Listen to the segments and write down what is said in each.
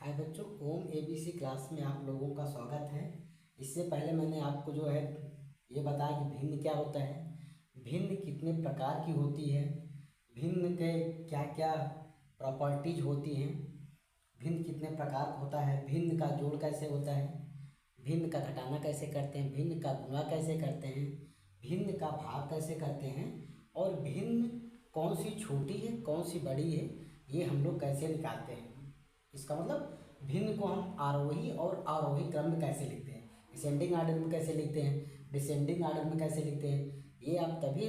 हाय बच्चों, ओम ABC class में आप लोगों का स्वागत है। इससे पहले मैंने आपको जो है ये बताया कि भिन्न क्या होता है, भिन्न कितने प्रकार की होती है, भिन्न के क्या क्या प्रॉपर्टीज होती हैं, भिन्न कितने प्रकार का होता है, भिन्न का जोड़ कैसे होता है, भिन्न का घटाना कैसे करते हैं, भिन्न का गुणा कैसे करते हैं, भिन्न का भाग कैसे करते हैं और भिन्न कौन सी छोटी है कौन सी बड़ी है ये हम लोग कैसे निकालते हैं। इसका मतलब भिन्न को हम आरोही और आरोही क्रम में कैसे लिखते हैं, डिसेंडिंग आर्डर में कैसे लिखते हैं, डिसेंडिंग आर्डर में कैसे लिखते हैं, ये आप तभी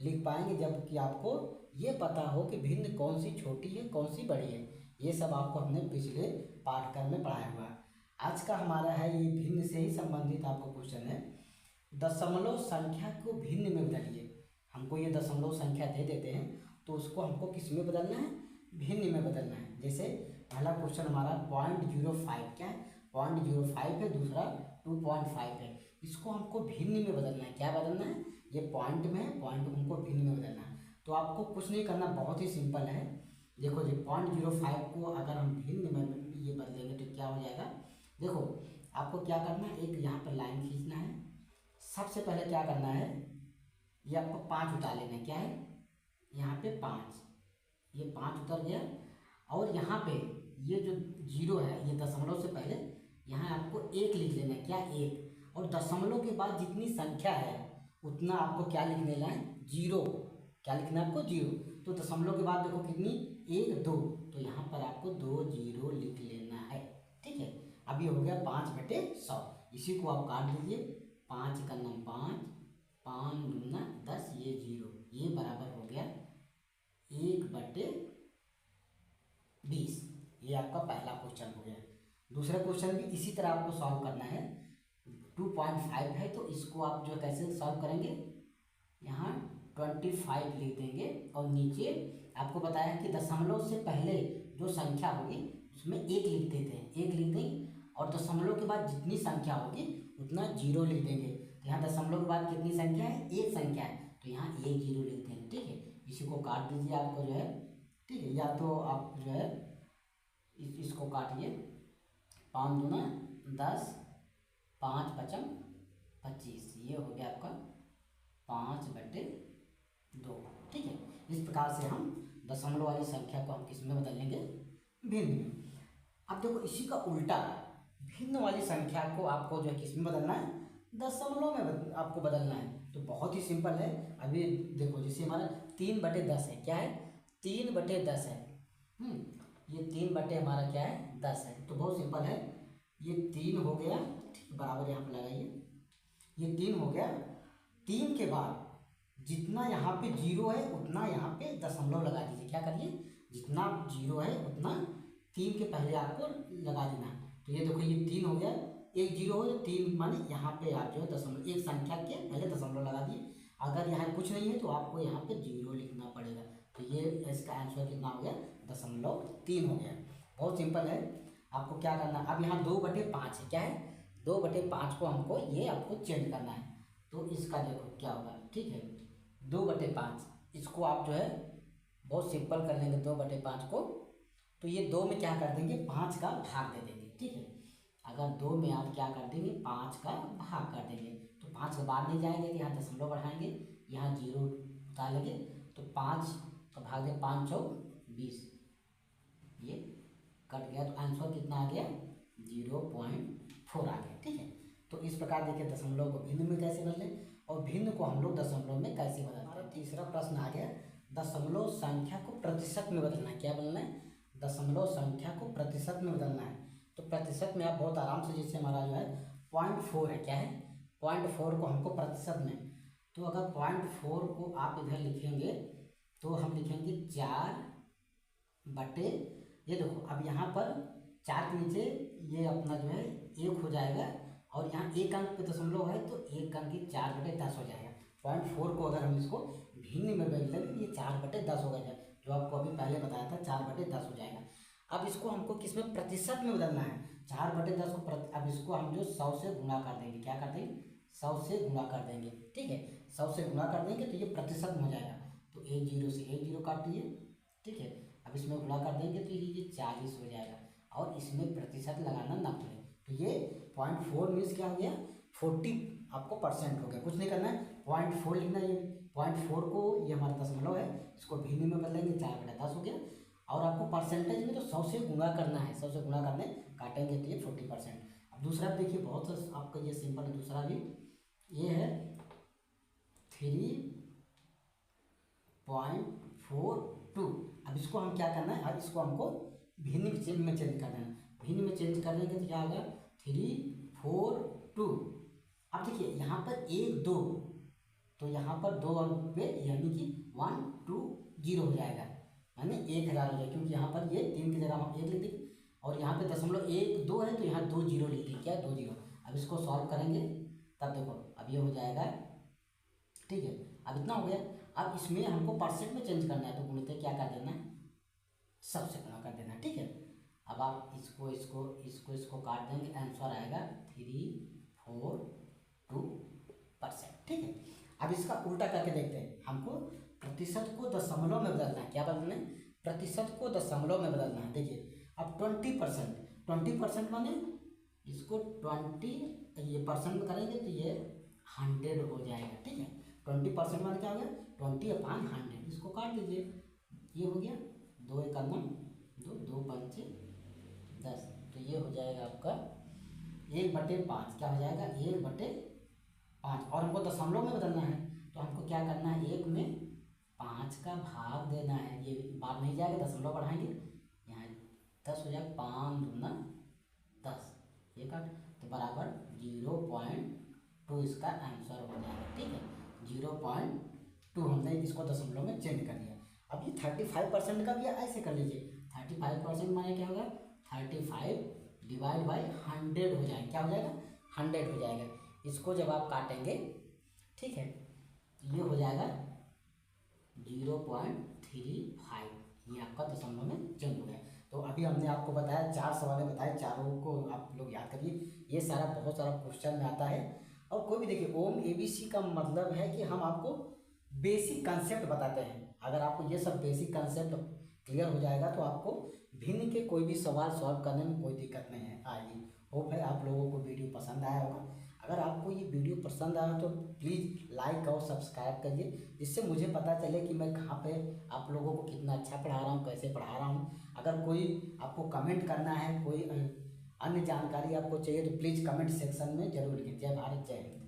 लिख पाएंगे जबकि आपको ये पता हो कि भिन्न कौन सी छोटी है कौन सी बड़ी है। ये सब आपको हमने पिछले पाठक्रम में पढ़ाया हुआ है। आज का हमारा है ये भिन्न से ही संबंधित आपको क्वेश्चन है। दशमलव संख्या को भिन्न में बदलिए। हमको ये दशमलव संख्या दे देते हैं तो उसको हमको किस में बदलना है, भिन्न में बदलना है। जैसे पहला क्वेश्चन हमारा 0.05 क्या है, 0.05 है, दूसरा 2.5 है। इसको हमको भिन्न में बदलना है। क्या बदलना है, ये पॉइंट में है, पॉइंट को हमको भिन्न में बदलना है। तो आपको कुछ नहीं करना, बहुत ही सिंपल है। देखो जी 0.05 को अगर हम भिन्न में ये बदलेंगे तो क्या हो जाएगा। देखो आपको क्या करना है, एक यहाँ पर लाइन खींचना है। सबसे पहले क्या करना है, ये आपको 5 उतार लेना है। क्या है, यहाँ पे 5, ये 5 उतर गया। और यहाँ पे ये जो 0 है, ये दशमलव से पहले यहाँ आपको 1 लिख लेना है। क्या, 1। और दशमलव के बाद जितनी संख्या है उतना आपको क्या लिख लेना है, 0। क्या लिखना है आपको, 0। तो दशमलव के बाद देखो कितनी, 1 2, तो यहाँ पर आपको 2 0 लिख लेना है। ठीक है, अब ये हो गया 5/100। इसी को आप काट दीजिए। 5 का नम 5, 5 दूना 10, ये 0, ये बराबर हो गया 1/20। ये आपका पहला क्वेश्चन हो गया। दूसरा क्वेश्चन भी इसी तरह आपको सॉल्व करना है। 2.5 है तो इसको आप जो कैसे सॉल्व करेंगे, यहाँ 25 लिख देंगे और नीचे आपको बताया कि दशमलव से पहले जो संख्या होगी उसमें 1 लिख देते हैं, 1 लिख देंगे। और दशमलव के बाद जितनी संख्या होगी उतना 0 लिख देंगे। तो यहाँ दशमलव के बाद कितनी संख्या है, 1 संख्या है, तो यहाँ 1 0 लिख देंगे। ठीक है, इसी को काट दीजिए आपको जो है। ठीक है, या तो आप जो है इसको काटिए। 5 दूना 10, 5 5 25, ये हो गया आपका 5/2। ठीक है, इस प्रकार से हम दशमलव वाली संख्या को हम किस में बदल लेंगे, भिन्न में। अब देखो इसी का उल्टा, भिन्न वाली संख्या को आपको जो है किस में बदलना है, दशमलव में आपको बदलना है। तो बहुत ही सिंपल है। अभी देखो जैसे हमारा 3/10 है। क्या है, 3/10 है। ये 3 हमारा क्या है, 10 है। तो बहुत सिंपल है, ये 3 हो गया। ठीक, बराबर यहाँ पे लगाइए। ये 3 हो गया। 3 के बाद जितना यहाँ पे 0 है उतना यहाँ पे दशमलव लगा दीजिए। क्या करिए, जितना 0 है उतना 3 के पहले आपको लगा देना। तो ये देखो ये 3 हो गया, एक 0 हो, 3 माने यहाँ पे आप जो है दशमलव, एक संख्या के पहले दशमलव लगा दिए। अगर यहाँ कुछ नहीं है तो आपको यहाँ पे 0 लिखना पड़ेगा। तो ये इसका आंसर कितना हो गया, 0.3 हो गया। बहुत सिंपल है। आपको क्या करना है, अब यहाँ 2/5 है। क्या है, 2/5 को हमको ये आपको चेंज करना है। तो इसका देखो क्या होगा। ठीक है, 2/5 इसको आप जो है बहुत सिंपल कर लेंगे। 2/5 को तो ये 2 में क्या कर देंगे, 5 का भाग दे देंगे। ठीक है, अगर 2 में आप क्या कर देंगे, 5 का भाग कर देंगे। तो 5 के बाद नहीं जाएंगे, यहाँ दशमलव बढ़ाएंगे, यहाँ 0 डालेंगे। तो 5 का भाग दे, 5 चौक 20, ये कट गया। तो आंसर कितना आ गया, 0.4 आ गया। ठीक है, तो इस प्रकार देखिए दशमलव को भिन्न में कैसे बदलें और भिन्न को हम लोग दशमलव में कैसे बदलते हैं। हमारा तीसरा प्रश्न आ गया, दशमलव संख्या को प्रतिशत में बदलना है। क्या बदलना है, दशमलव संख्या को प्रतिशत में बदलना है। तो प्रतिशत में आप बहुत आराम से, जैसे हमारा जो है 0.4 है। क्या है, 0.4 को हमको प्रतिशत में, तो अगर 0.4 को आप इधर लिखेंगे तो हम लिखेंगे 4/, ये देखो अब यहाँ पर 4 के नीचे ये अपना जो है 1 हो जाएगा और यहाँ 1 अंक पे दशमलव है तो 1 अंक की 4/10 हो जाएगा। 0.4 को अगर हम इसको भिन्न में बदल देंगे, ये 4/10 हो गया, जो आपको अभी पहले बताया था 4/10 हो जाएगा। अब इसको हमको किस में, प्रतिशत में बदलना है। 4/10 को अब इसको हम जो 100 से गुणा कर देंगे। क्या कर देंगे, 100 से गुणा कर देंगे। ठीक है, 100 से गुणा कर देंगे तो ये प्रतिशत में हो जाएगा। तो 1 0 से 1 0 काट दिए। ठीक है, अब इसमें गुणा कर देंगे तो ये 40 हो जाएगा। और इसमें प्रतिशत लगाना ना भूलें। तो ये 0.4 मीन्स क्या हो गया, 40 आपको परसेंट हो गया। कुछ नहीं करना है, 0.4 लिखना है। ये 0.4 को, ये हमारा दशमलव है, इसको भिन्न में बदलेंगे, 4/10 हो गया। और आपको परसेंटेज में तो 100 से गुणा करना है, 100 से गुणा करने काटेंगे तो ये 40%। अब दूसरा देखिए, बहुत सा आपका ये सिंपल है। दूसरा भी ये है 3.42। अब इसको हम क्या करना है, अब इसको हमको भिन्न में चेंज करना है। भिन्न में चेंज करने के तो क्या होगा, 342। अब देखिए यहाँ पर 1 2, तो यहाँ पर 2 अंक पे यानी कि 120 हो जाएगा, यानी 1000 हो जाएगा। क्योंकि यहाँ पर ये 3 की जगह हम 1 लिख देंगे और यहाँ पे 0.12 है तो यहाँ 2 जीरो लिख देंगे। क्या है, 2 जीरो। अब इसको सॉल्व करेंगे तब देखो अब ये हो जाएगा, ठीक है। अब इतना हो गया। अब इसमें हमको परसेंट में चेंज करना है तो गुणित क्या कर देना है, सबसे गुणा कर देना है, ठीक है। अब आप इसको काट देंगे, आंसर आएगा 342%, ठीक है। अब इसका उल्टा करके देखते हैं। हमको प्रतिशत को दशमलव में बदलना है। क्या बदलना है, प्रतिशत को दशमलव में बदलना है। देखिए अब 20% माने इसको 20 ये परसेंट में करेंगे तो ये 100 हो जाएगा, ठीक है। 20% माने क्या हो गया, 20/100। इसको काट दीजिए, ये हो गया 2 1 9 2 2 5 10। तो ये हो जाएगा आपका 1/5। क्या हो जाएगा, 1/5। और हमको दशमलव में बदलना है तो हमको क्या करना है, 1 में 5 का भाग देना है। ये बात नहीं जाएगा, दशमलव बढ़ाएंगे, यहाँ 10 हो जाएगा, 5 दूना 10, ये काट तो बराबर 0.2 इसका आंसर हो जाएगा, ठीक है। 0.2 हमने इसको दशमलव में चेंज कर दिया। अब ये 35% का भी ऐसे कर लीजिए। 35% माने क्या होगा, 35 डिवाइड बाई 100 हो जाएगा। क्या हो जाएगा, 100 हो जाएगा। इसको जब आप काटेंगे, ठीक है, ये हो जाएगा 0.35। ये आपका दशमलव में चेंज हो गया। तो अभी हमने आपको बताया, 4 सवाल बताए, चारों को आप लोग याद करिए। ये सारा बहुत सारा क्वेश्चन में आता है। और कोई भी देखिए, ओम ABC का मतलब है कि हम आपको बेसिक कंसेप्ट बताते हैं। अगर आपको ये सब बेसिक कंसेप्ट क्लियर हो जाएगा तो आपको भिन्न के कोई भी सवाल सॉल्व करने में कोई दिक्कत नहीं है आएगी। होप है आप लोगों को वीडियो पसंद आया होगा। अगर आपको ये वीडियो पसंद आया तो प्लीज़ लाइक और सब्सक्राइब करिए, जिससे मुझे पता चले कि मैं कहाँ पे आप लोगों को कितना अच्छा पढ़ा रहा हूँ, कैसे पढ़ा रहा हूँ। अगर कोई आपको कमेंट करना है, कोई अन्य जानकारी आपको चाहिए तो प्लीज़ कमेंट सेक्शन में जरूर लिखिए। जय भारत, जय हिंद।